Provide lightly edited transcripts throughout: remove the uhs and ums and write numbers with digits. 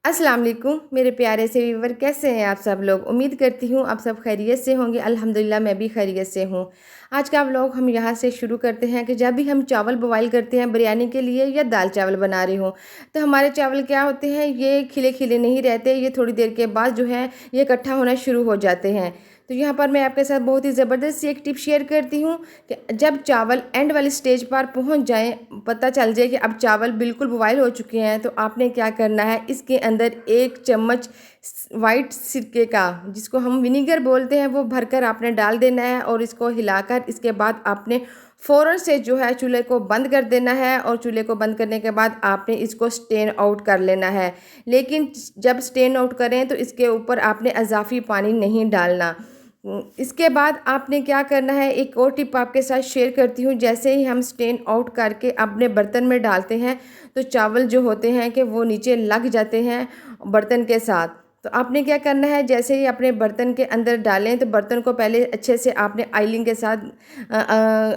अस्सलाम वालेकुम मेरे प्यारे से व्यूवर, कैसे हैं आप सब लोग। उम्मीद करती हूँ आप सब खैरियत से होंगे। अल्हम्दुलिल्लाह मैं भी खैरियत से हूँ। आज का व्लॉग हम यहाँ से शुरू करते हैं कि जब भी हम चावल बॉयल करते हैं बिरयानी के लिए या दाल चावल बना रहे हो, तो हमारे चावल क्या होते हैं, ये खिले खिले नहीं रहते। ये थोड़ी देर के बाद जो है ये इकट्ठा होना शुरू हो जाते हैं। तो यहाँ पर मैं आपके साथ बहुत ही ज़बरदस्त सी एक टिप शेयर करती हूँ कि जब चावल एंड वाली स्टेज पर पहुँच जाएं, पता चल जाए कि अब चावल बिल्कुल बॉयल हो चुके हैं, तो आपने क्या करना है, इसके अंदर 1 चम्मच वाइट सिरके का, जिसको हम विनीगर बोलते हैं, वो भरकर आपने डाल देना है और इसको हिलाकर इसके बाद आपने फ़ौरन से जो है चूल्हे को बंद कर देना है। और चूल्हे को बंद करने के बाद आपने इसको स्टेन आउट कर लेना है। लेकिन जब स्टेन आउट करें तो इसके ऊपर आपने इजाफी पानी नहीं डालना। इसके बाद आपने क्या करना है, एक और टिप आपके साथ शेयर करती हूँ। जैसे ही हम स्टेन आउट करके अपने बर्तन में डालते हैं तो चावल जो होते हैं कि वो नीचे लग जाते हैं बर्तन के साथ। तो आपने क्या करना है, जैसे ही अपने बर्तन के अंदर डालें तो बर्तन को पहले अच्छे से आपने ऑयलिंग के साथ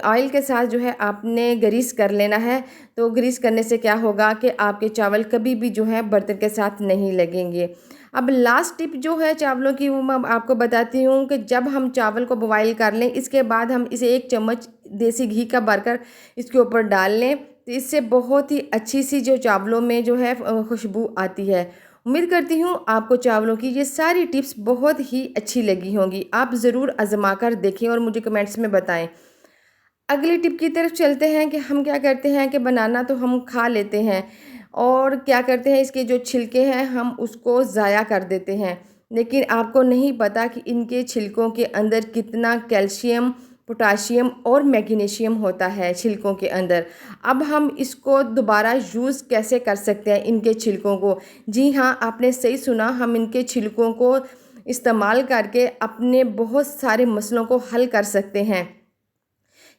ऑयल के साथ जो है आपने ग्रीस कर लेना है। तो ग्रीस करने से क्या होगा कि आपके चावल कभी भी जो है बर्तन के साथ नहीं लगेंगे। अब लास्ट टिप जो है चावलों की, वो मैं आपको बताती हूँ कि जब हम चावल को बॉयल कर लें, इसके बाद हम इसे 1 चम्मच देसी घी का भरकर इसके ऊपर डाल लें, तो इससे बहुत ही अच्छी सी जो चावलों में जो है खुशबू आती है। उम्मीद करती हूँ आपको चावलों की ये सारी टिप्स बहुत ही अच्छी लगी होंगी। आप ज़रूर आजमा कर देखें और मुझे कमेंट्स में बताएं। अगली टिप की तरफ चलते हैं कि हम क्या करते हैं कि बनाना तो हम खा लेते हैं और क्या करते हैं, इसके जो छिलके हैं हम उसको ज़ाया कर देते हैं। लेकिन आपको नहीं पता कि इनके छिलकों के अंदर कितना कैल्शियम, पोटाशियम और मैग्नीशियम होता है छिलकों के अंदर। अब हम इसको दोबारा यूज़ कैसे कर सकते हैं इनके छिलकों को। जी हाँ, आपने सही सुना, हम इनके छिलकों को इस्तेमाल करके अपने बहुत सारे मसलों को हल कर सकते हैं।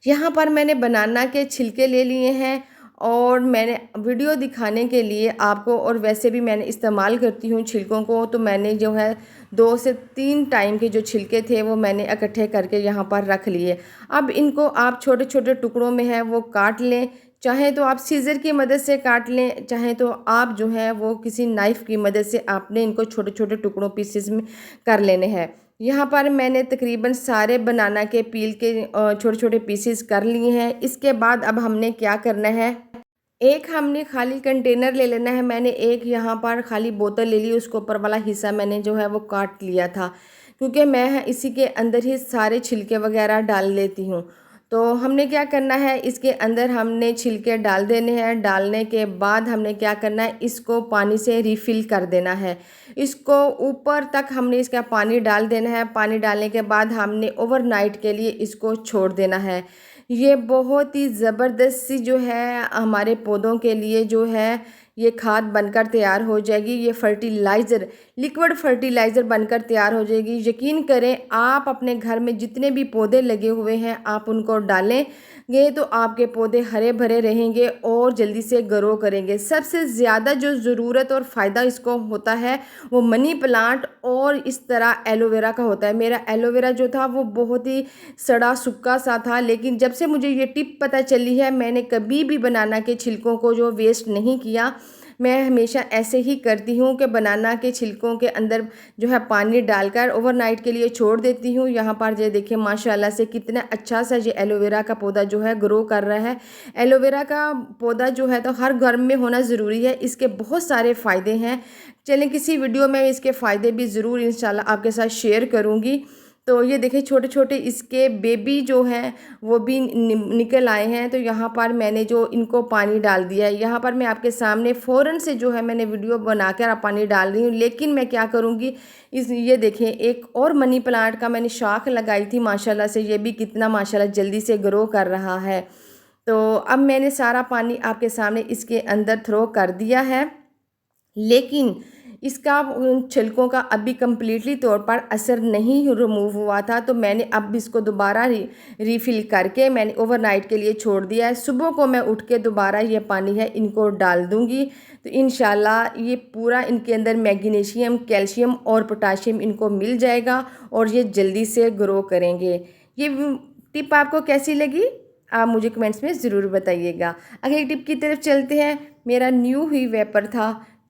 यहाँ पर मैंने बनाना के छिलके ले लिए हैं और मैंने वीडियो दिखाने के लिए आपको, और वैसे भी मैंने इस्तेमाल करती हूँ छिलकों को, तो मैंने जो है 2 से 3 टाइम के जो छिलके थे वो मैंने इकट्ठे करके यहाँ पर रख लिए। अब इनको आप छोटे छोटे टुकड़ों में है वो काट लें। चाहे तो आप सीज़र की मदद से काट लें, चाहे तो आप जो है वो किसी नाइफ़ की मदद से आपने इनको छोटे छोटे टुकड़ों पीसेस में कर लेने हैं। यहाँ पर मैंने तकरीबन सारे बनाना के पील के छोटे छोटे पीसेस कर लिए हैं। इसके बाद अब हमने क्या करना है, एक हमने खाली कंटेनर ले लेना है। मैंने एक यहाँ पर खाली बोतल ले ली, उसको ऊपर वाला हिस्सा मैंने जो है वो काट लिया था, क्योंकि मैं इसी के अंदर ही सारे छिलके वगैरह डाल लेती हूँ। तो हमने क्या करना है, इसके अंदर हमने छिलके डाल देने हैं। डालने के बाद हमने क्या करना है, इसको पानी से रिफ़िल कर देना है। इसको ऊपर तक हमने इसका पानी डाल देना है। पानी डालने के बाद हमने ओवरनाइट के लिए इसको छोड़ देना है। ये बहुत ही ज़बरदस्त सी जो है हमारे पौधों के लिए जो है ये खाद बनकर तैयार हो जाएगी। ये फर्टिलाइज़र, लिक्विड फर्टिलाइज़र बनकर तैयार हो जाएगी। यकीन करें, आप अपने घर में जितने भी पौधे लगे हुए हैं आप उनको डालेंगे तो आपके पौधे हरे भरे रहेंगे और जल्दी से ग्रो करेंगे। सबसे ज़्यादा जो ज़रूरत और फ़ायदा इसको होता है वो मनी प्लांट और इस तरह एलोवेरा का होता है। मेरा एलोवेरा जो था वो बहुत ही सड़ा सूखा सा था, लेकिन जब से मुझे ये टिप पता चली है मैंने कभी भी बनाना के छिलकों को जो वेस्ट नहीं किया। मैं हमेशा ऐसे ही करती हूँ कि बनाना के छिलकों के अंदर जो है पानी डालकर ओवरनाइट के लिए छोड़ देती हूँ। यहाँ पर ये देखिए माशाल्लाह से कितना अच्छा सा ये एलोवेरा का पौधा जो है ग्रो कर रहा है। एलोवेरा का पौधा जो है तो हर घर में होना ज़रूरी है, इसके बहुत सारे फ़ायदे हैं। चलें किसी वीडियो में इसके फ़ायदे भी ज़रूर इंशाल्लाह आपके साथ शेयर करूँगी। तो ये देखिए छोटे छोटे इसके बेबी जो हैं वो भी निकल आए हैं। तो यहाँ पर मैंने जो इनको पानी डाल दिया है, यहाँ पर मैं आपके सामने फ़ौरन से जो है मैंने वीडियो बनाकर आप पानी डाल रही हूँ। लेकिन मैं क्या करूँगी, ये देखें एक और मनी प्लांट का मैंने शाख लगाई थी माशाल्लाह से, ये भी कितना माशाल्लाह जल्दी से ग्रो कर रहा है। तो अब मैंने सारा पानी आपके सामने इसके अंदर थ्रो कर दिया है, लेकिन इसका छिलकों का अभी कम्प्लीटली तौर पर असर नहीं रिमूव हुआ था। तो मैंने अब इसको दोबारा रिफ़िल करके मैंने ओवरनाइट के लिए छोड़ दिया है। सुबह को मैं उठ के दोबारा ये पानी है इनको डाल दूँगी, तो इंशाल्लाह ये पूरा इनके अंदर मैग्नीशियम, कैल्शियम और पोटाशियम इनको मिल जाएगा और ये जल्दी से ग्रो करेंगे। ये टिप आपको कैसी लगी आप मुझे कमेंट्स में ज़रूर बताइएगा। अगली टिप की तरफ चलते हैं। मेरा न्यू ही वेपर था